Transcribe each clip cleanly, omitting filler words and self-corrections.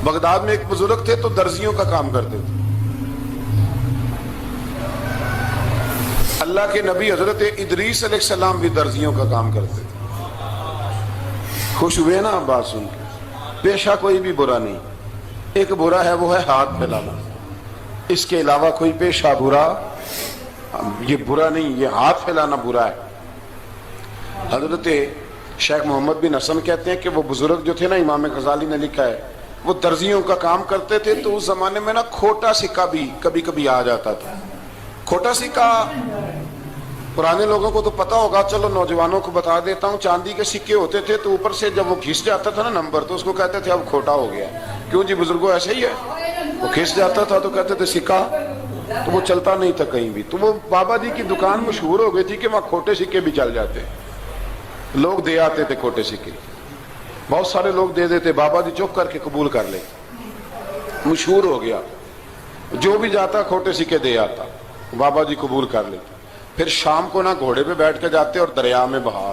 Baghdad میں ایک بزرگ تھے تو درزیوں کا کام کرتے تھے. اللہ کے نبی حضرت ادریس علیہ السلام بھی درزیوں کا کام کرتے تھے. خوش ہوئے نا بات سن کے؟ پیشہ کوئی بھی برا نہیں، ایک برا ہے وہ ہے ہاتھ پھیلانا، اس کے علاوہ کوئی پیشہ برا یہ برا نہیں، یہ ہاتھ پھیلانا برا ہے. حضرت شیخ محمد بن حسن کہتے ہیں کہ وہ بزرگ جو تھے نا، امام غزالی نے لکھا ہے، وہ درزیوں کا کام کرتے تھے تو اس زمانے میں نا کھوٹا سکہ بھی کبھی کبھی آ جاتا تھا. کھوٹا سکہ پرانے لوگوں کو تو پتا ہوگا، چلو نوجوانوں کو بتا دیتا ہوں. چاندی کے سکے ہوتے تھے تو اوپر سے جب وہ گھس جاتا تھا نا نمبر، تو اس کو کہتے تھے اب کھوٹا ہو گیا. کیوں جی بزرگوں ایسے ہی ہے، وہ گھس جاتا تھا تو کہتے تھے سکہ، تو وہ چلتا نہیں تھا کہیں بھی. تو وہ بابا جی کی دکان مشہور ہو گئی تھی کہ وہاں کھوٹے سکے بھی چل جاتے، لوگ دے آتے تھے کھوٹے سکے. بہت سارے لوگ دے دیتے، بابا جی چپ کر کے قبول کر لے. مشہور ہو گیا، جو بھی جاتا کھوٹے سکے دے آتا، بابا جی قبول کر لیتے. پھر شام کو نہ گھوڑے پہ بیٹھ کے جاتے اور دریا میں بہا.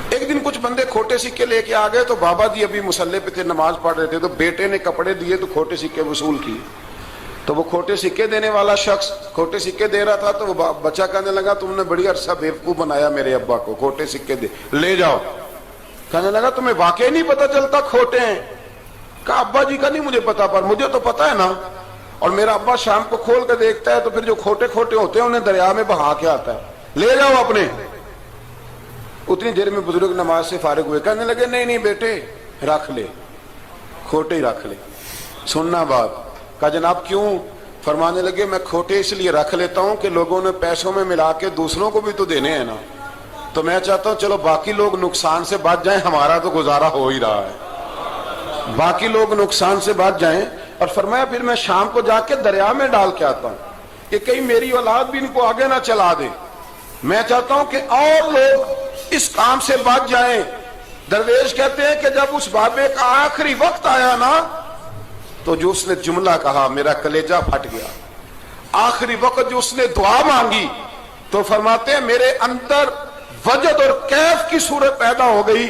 ایک دن کچھ بندے کھوٹے سکے لے کے آ گئے تو بابا جی ابھی مصلے پہ تھے، نماز پڑھ رہے تھے، تو بیٹے نے کپڑے دیے تو کھوٹے سکے وصول کیے. تو وہ کھوٹے سکے دینے والا شخص کھوٹے سکے دے رہا تھا، تو وہ بچہ کہنے لگا تم نے بڑی عرصہ بیوقوف بنایا میرے ابا کو، کھوٹے سکے دے لے جاؤ. کہنے لگا تمہیں واقعی نہیں پتا چلتا کھوٹے ہیں؟ کہا ابا جی کا نہیں مجھے پتا، پر مجھے تو پتا ہے نا. اور میرا ابا شام کو کھول کے دیکھتا ہے تو پھر جو کھوٹے کھوٹے ہوتے ہیں انہیں دریا میں بہا کے آتا ہے، لے جاؤ اپنے. اتنی دیر میں بزرگ نماز سے فارغ ہوئے، کہنے لگے نہیں نہیں بیٹے رکھ لے، کھوٹے ہی رکھ لے. سننا بات. کہا جناب کیوں؟ فرمانے لگے میں کھوٹے اس لیے رکھ لیتا ہوں کہ لوگوں نے پیسوں میں ملا کے دوسروں کو بھی تو دینے ہیں نا، تو میں چاہتا ہوں چلو باقی لوگ نقصان سے بچ جائیں، ہمارا تو گزارا ہو ہی رہا ہے، باقی لوگ نقصان سے بچ جائیں. اور فرمایا پھر میں شام کو جا کے دریا میں ڈال کے آتا ہوں کہ کہیں میری اولاد بھی ان کو آگے نہ چلا دے. میں چاہتا ہوں کہ اور لوگ اس کام سے بچ جائیں. درویش کہتے ہیں کہ جب اس بابے کا آخری وقت آیا نا تو جو اس نے جملہ کہا میرا کلیجہ پھٹ گیا. آخری وقت جو اس نے دعا مانگی تو فرماتے ہیں میرے اندر وجد اور کیف کی صورت پیدا ہو گئی.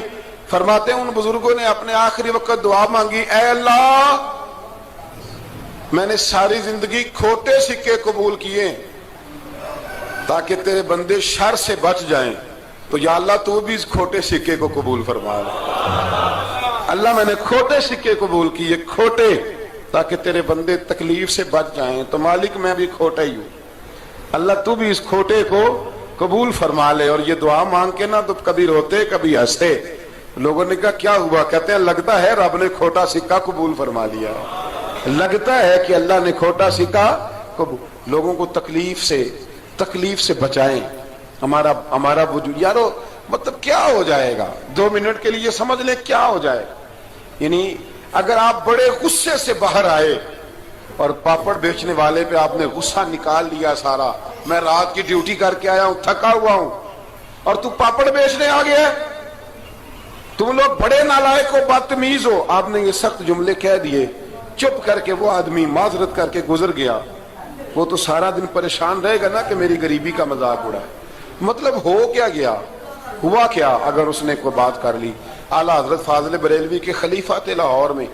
فرماتے ہیں ان بزرگوں نے اپنے آخری وقت دعا مانگی، اے اللہ میں نے ساری زندگی کھوٹے سکے قبول کیے تاکہ تیرے بندے شر سے بچ جائیں، تو یا اللہ تو بھی اس کھوٹے سکے کو قبول فرما لے. اللہ میں نے کھوٹے سکے قبول کیے، کھوٹے، تاکہ تیرے بندے تکلیف سے بچ جائیں. تو مالک میں بھی کھوٹا ہی ہوں، اللہ تو بھی اس کھوٹے کو قبول فرما لے. اور یہ دعا مانگ کے نا تو کبھی روتے کبھی ہنستے. لوگوں نے کہا کیا ہوا؟ کہتے ہیں لگتا ہے رب نے کھوٹا سکہ قبول فرما لیا، لگتا ہے کہ اللہ نے کھوٹا سکہ قبول. لوگوں کو تکلیف سے بچائیں. ہمارا وجود یارو مطلب کیا ہو جائے گا 2 منٹ کے لیے سمجھ لیں کیا ہو جائے. یعنی اگر آپ بڑے غصے سے باہر آئے اور پاپڑ بیچنے والے پہ آپ نے غصہ نکال لیا سارا، میں رات کی ڈیوٹی کر کے آیا ہوں تھکا ہوا ہوں اور تو پاپڑ بیچنے آ گیا، تم لوگ بڑے نالائق ہو بدتمیز ہو، آپ نے یہ سخت جملے کہہ دیے، چپ کر کے وہ آدمی معذرت کر کے گزر گیا، وہ تو سارا دن پریشان رہے گا نا کہ میری غریبی کا مذاق اڑا. مطلب ہو کیا گیا، ہوا کیا اگر اس نے کوئی بات کر لی. اعلیٰ حضرت فاضل بریلوی کے خلیفہ لاہور میں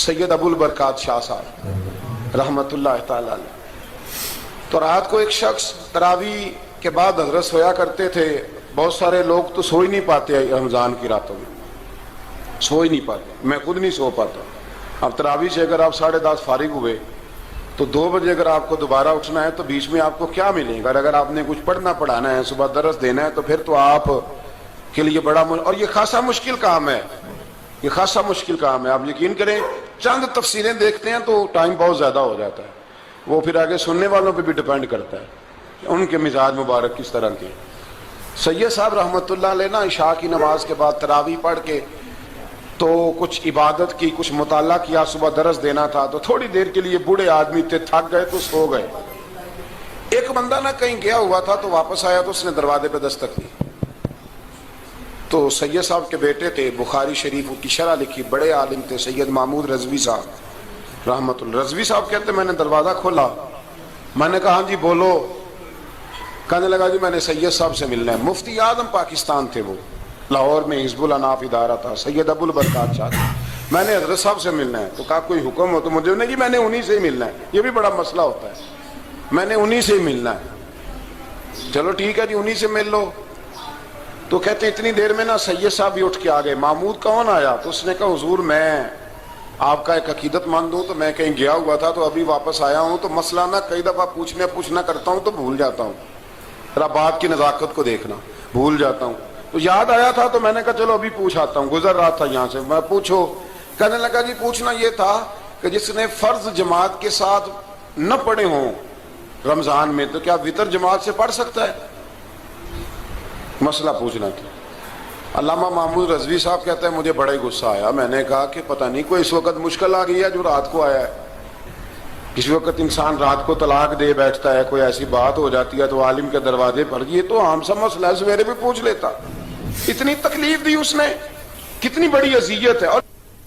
سید ابو البرکات شاہ صاحب رحمت اللہ تعالی علیہ، تو رات کو ایک شخص تراویح کے بعد حضرت سویا کرتے تھے. بہت سارے لوگ تو سو ہی نہیں پاتے رمضان کی راتوں میں، سو ہی نہیں پاتے، میں خود نہیں سو پاتا. اب تراویح سے اگر آپ 10:30 فارغ ہوئے تو 2 بجے اگر آپ کو دوبارہ اٹھنا ہے تو بیچ میں آپ کو کیا ملے گا؟ اگر آپ نے کچھ پڑھنا پڑھانا ہے، صبح درس دینا ہے، تو پھر تو آپ کے لیے بڑا اور یہ خاصا مشکل کام ہے، یہ خاصا مشکل کام ہے. آپ یقین کریں چند تفسیریں دیکھتے ہیں تو ٹائم بہت زیادہ ہو جاتا ہے. وہ پھر آگے سننے والوں پہ بھی ڈیپینڈ کرتا ہے ان کے مزاج مبارک کس طرح کے. سید صاحب رحمت اللہ علیہ نا عشاء کی نماز کے بعد تراویح پڑھ کے تو کچھ عبادت کی، کچھ مطالعہ کیا، صبح درس دینا تھا، تو تھوڑی دیر کے لیے بوڑھے آدمی تھے، تھک گئے تو سو گئے. ایک بندہ نہ کہیں گیا ہوا تھا تو واپس آیا تو اس نے دروازے پہ دستک دی. تو سید صاحب کے بیٹے تھے، بخاری شریف کی شرح لکھی، بڑے عالم تھے، سید محمود رضوی صاحب رحمت اللہ. رضوی صاحب کہتے میں نے دروازہ کھولا، میں نے کہا ہاں جی بولو. کہنے لگا جی میں نے سید صاحب سے ملنا ہے. مفتی اعظم پاکستان تھے وہ، لاہور میں حزب الاناف ادارہ تھا، سید ابو البرکات شاہ. میں نے حضرت صاحب سے ملنا ہے. تو کہا کوئی حکم ہو تو مجھے نہیں جی میں نے انہی سے ہی ملنا ہے. یہ بھی بڑا مسئلہ ہوتا ہے, میں نے انہی سے ہی ملنا ہے. چلو ٹھیک ہے جی انہی سے مل لو. تو کہتے ہیں اتنی دیر میں نا سید صاحب بھی اٹھ کے آ گئے. محمود کون آیا؟ تو اس نے کہا حضور میں آپ کا ایک عقیدت مند ہوں, تو میں کہیں گیا ہوا تھا تو ابھی واپس آیا ہوں, تو مسئلہ نا کئی دفعہ پوچھنا کرتا ہوں تو بھول جاتا ہوں, ذرا بات کی نزاکت کو دیکھنا, بھول جاتا ہوں. تو یاد آیا تھا تو میں نے کہا چلو ابھی پوچھ آتا ہوں, گزر رہا تھا یہاں سے. میں پوچھو. کہنے لگا جی پوچھنا یہ تھا کہ جس نے فرض جماعت کے ساتھ نہ پڑھے ہوں رمضان میں تو کیا وتر جماعت سے پڑھ سکتا ہے؟ مسئلہ پوچھنا تھا. علامہ محمود رضوی صاحب کہتے ہیں مجھے بڑا ہی غصہ آیا. میں نے کہا کہ پتہ نہیں کوئی اس وقت مشکل آ گئی ہے جو رات کو آیا ہے. کسی وقت انسان رات کو طلاق دے بیٹھتا ہے, کوئی ایسی بات ہو جاتی ہے تو عالم کے دروازے پر, یہ تو عام سا مسئلہ ہے, سویرے بھی پوچھ لیتا. اتنی تکلیف دی اس نے, کتنی بڑی اذیت ہے. اور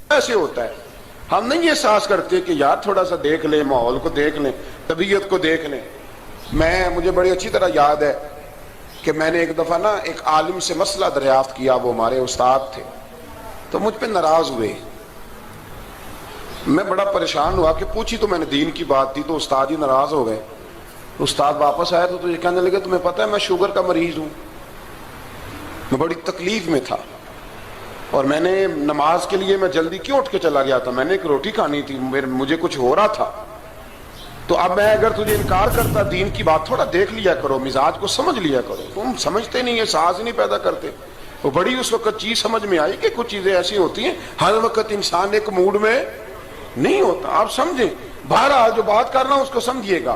ایسے ہوتا ہے, ہم نہیں احساس کرتے کہ یار تھوڑا سا دیکھ لیں, ماحول کو دیکھ لیں, طبیعت کو دیکھ لیں. مجھے بڑی اچھی طرح یاد ہے کہ میں نے ایک دفعہ نا ایک عالم سے مسئلہ دریافت کیا, وہ ہمارے استاد تھے, تو مجھ پہ ناراض ہوئے. میں بڑا پریشان ہوا کہ پوچھی تو میں نے دین کی بات تھی, تو استاد ہی ناراض ہو گئے. استاد واپس آیا تو یہ کہنے لگے تمہیں پتہ ہے میں شوگر کا مریض ہوں. میں بڑی تکلیف میں تھا, اور میں نے نماز کے لیے میں جلدی کیوں اٹھ کے چلا گیا تھا, میں نے ایک روٹی کھانی تھی, مجھے کچھ ہو رہا تھا. تو اب میں اگر تجھے انکار کرتا, دین کی بات تھوڑا دیکھ لیا کرو, مزاج کو سمجھ لیا کرو, تم سمجھتے نہیں, احساس نہیں پیدا کرتے. وہ بڑی اس وقت چیز سمجھ میں آئی کہ کچھ چیزیں ایسی ہوتی ہیں ہر وقت انسان ایک موڈ میں نہیں ہوتا. آپ سمجھیں, بہرحال جو بات کر رہا ہوں اس کو سمجھیے گا.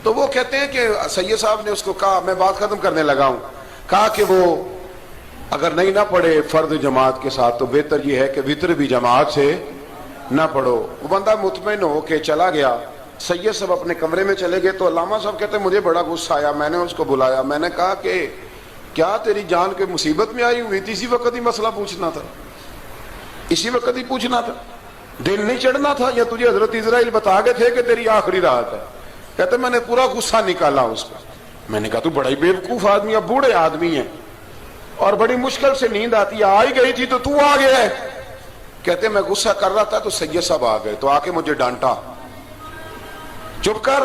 تو وہ کہتے ہیں کہ سید صاحب نے اس کو کہا, میں بات ختم کرنے لگا ہوں, کہا کہ وہ اگر نہیں نہ پڑھے فرض جماعت کے ساتھ تو بہتر یہ ہے کہ وتر بھی جماعت سے نہ پڑھو. وہ بندہ مطمئن ہو کے چلا گیا. سید صاحب اپنے کمرے میں چلے گئے تو علامہ صاحب کہتے ہیں مجھے بڑا غصہ آیا. میں نے اس کو بلایا, میں نے کہا کہ کیا تیری جان کے مصیبت میں آئی ہوئی تھی؟ اسی وقت ہی مسئلہ پوچھنا تھا, اسی وقت ہی پوچھنا تھا, دن نہیں چڑھنا تھا, یا تجھے حضرت اسرائیل بتا گئے تھے کہ تیری آخری رات ہے؟ کہتے میں نے پورا غصہ نکالا اس پر. میں نے کہا تو بڑا ہی بیوقوف آدمی ہے, بوڑھے آدمی ہیں, اور بڑی مشکل سے نیند آتی ہے, آ ہی گئی تھی تو آ گیا ہے. کہتے میں غصہ کر رہا تھا تو سید صاحب آ گئے, تو آ کے مجھے ڈانٹا, چپ کر,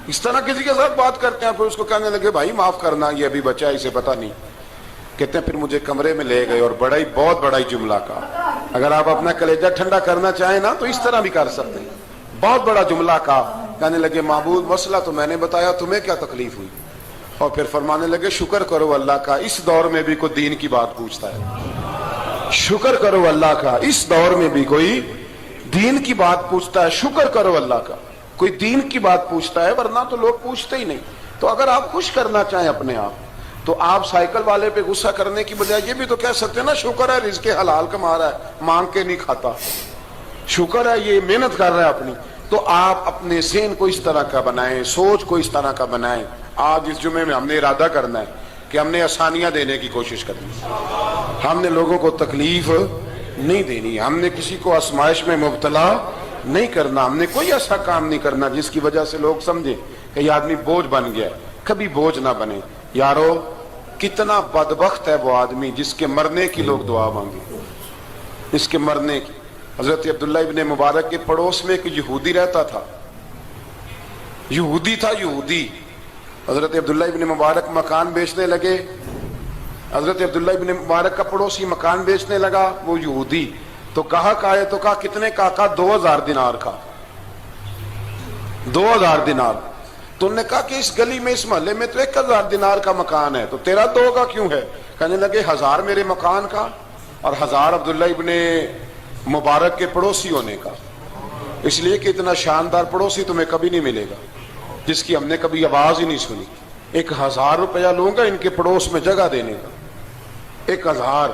اس طرح کسی کے ساتھ بات کرتے ہیں. پھر اس کو کہنے لگے بھائی معاف کرنا, یہ ابھی بچہ ہے, اسے پتہ نہیں. کہتے ہیں پھر مجھے کمرے میں لے گئے اور بہت بڑا ہی جملہ کہا. اگر آپ اپنا کلیجہ ٹھنڈا کرنا چاہیں نا تو اس طرح بھی کر سکتے ہیں. بہت بڑا جملہ کہا. کہنے لگے معبود مسئلہ تو میں نے بتایا, تمہیں کیا تکلیف ہوئی؟ اور پھر فرمانے لگے شکر کرو اللہ کا, اس دور میں بھی کوئی دین کی بات پوچھتا ہے. شکر کرو اللہ کا, اس دور میں بھی کوئی دین کی بات پوچھتا ہے. شکر کرو اللہ کا, کوئی دین کی بات پوچھتا ہے, ورنہ تو لوگ پوچھتے ہی نہیں. تو اگر آپ خوش کرنا چاہیں اپنے آپ تو آپ سائیکل والے پہ غصہ کرنے کی بجائے یہ بھی تو کہہ سکتے ہیں نا شکر ہے رزق حلال کما رہا ہے, مانگ کے نہیں کھاتا, شکر ہے یہ محنت کر رہا ہے اپنی. تو آپ اپنے ذہن کو اس طرح کا بنائیں, سوچ کو اس طرح کا بنائیں. آج اس جمعے میں ہم نے ارادہ کرنا ہے کہ ہم نے آسانیاں دینے کی کوشش کرنی, ہم نے لوگوں کو تکلیف نہیں دینی, ہم نے کسی کو آزمائش میں مبتلا نہیں کرنا, ہم نے کوئی ایسا کام نہیں کرنا جس کی وجہ سے لوگ سمجھیں کہ یہ آدمی بوجھ بن گیا. کبھی بوجھ نہ بنے. یارو کتنا بدبخت ہے وہ آدمی جس کے مرنے کی لوگ دعا مانگے, اس کے مرنے کی. حضرت عبداللہ ابن مبارک کے پڑوس میں ایک یہودی رہتا تھا, یہودی تھا, یہودی. حضرت عبداللہ ابن مبارک مکان بیچنے لگے. حضرت عبداللہ ابن مبارک کا پڑوسی مکان بیچنے لگا, وہ یہودی. تو کہا تو کہا کتنے کا؟ 2000 دینار کا. 2000 دینار. تو انہوں نے کہا کہ اس گلی میں, اس محلے میں تو 1000 دینار کا مکان ہے, تو تیرا 2 کا کیوں ہے؟ کہنے لگے 1000 میرے مکان کا اور 1000 عبداللہ ابن مبارک کے پڑوسی ہونے کا, اس لیے کہ اتنا شاندار پڑوسی تمہیں کبھی نہیں ملے گا جس کی ہم نے کبھی آواز ہی نہیں سنی. 1000 روپیہ لوں گا ان کے پڑوس میں جگہ دینے کا, 1000.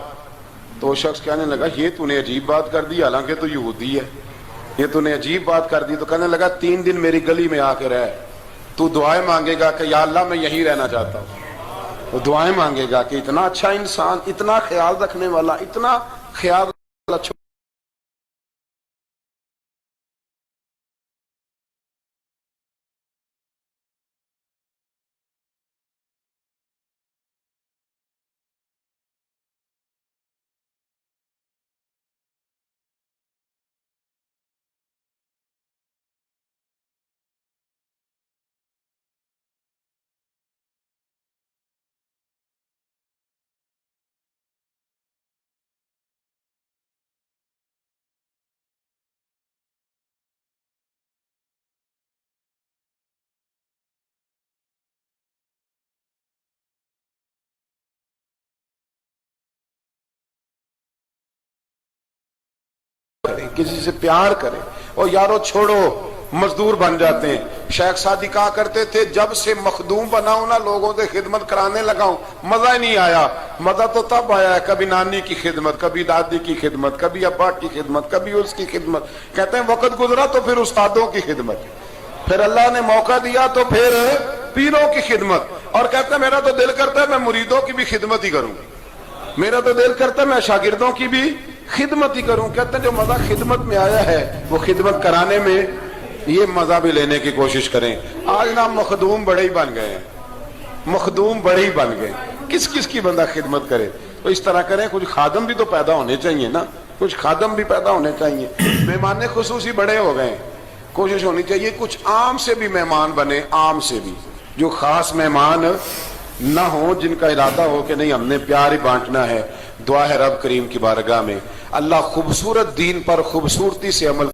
تو وہ شخص کہنے لگا یہ تو نے عجیب بات کر دی, حالانکہ تو یہودی ہے, یہ تو نے عجیب بات کر دی. تو کہنے لگا 3 دن میری گلی میں آ کے رہ, تو دعائیں مانگے گا کہ یا اللہ میں یہیں رہنا چاہتا ہوں. وہ دعائیں مانگے گا کہ اتنا اچھا انسان, اتنا خیال رکھنے والا, اتنا خیال والا کسی سے پیار کریں. اور یارو چھوڑو مزدور بن جاتے ہیں. شیخ سعدی کہا کرتے تھے جب سے مخدوم بناؤں نا لوگوں سے خدمت کرانے لگاؤں مزہ ہی نہیں آیا. مزہ تو تب آیا ہے کبھی نانی کی خدمت, کبھی دادی کی خدمت, کبھی ابا کی خدمت, کبھی اس کی خدمت. کہتے ہیں وقت گزرا تو پھر استادوں کی خدمت, پھر اللہ نے موقع دیا تو پھر پیروں کی خدمت. اور کہتے ہیں میرا تو دل کرتا ہے میں مریدوں کی بھی خدمت ہی کروں, میرا تو دل کرتا ہے میں شاگردوں کی بھی خدمت ہی کروں. کہتے ہیں جو مزہ خدمت میں آیا ہے وہ خدمت کرانے میں یہ مزہ بھی لینے کی کوشش کریں. آج نا مخدوم بڑے ہی بن گئے ہیں, مخدوم بڑے ہی بن گئے, کس کس کی بندہ خدمت کرے. تو اس طرح کریں, کچھ خادم بھی تو پیدا ہونے چاہیے نا, کچھ خادم بھی پیدا ہونے چاہیے. مہمان خصوصی بڑے ہو گئے, کوشش ہونی چاہیے کچھ عام سے بھی مہمان بنے, عام سے بھی, جو خاص مہمان نہ ہوں, جن کا ارادہ ہو کہ نہیں ہم نے پیار ہی بانٹنا ہے. دعا ہے رب کریم کی بارگاہ میں اللہ خوبصورت دین پر خوبصورتی سے عمل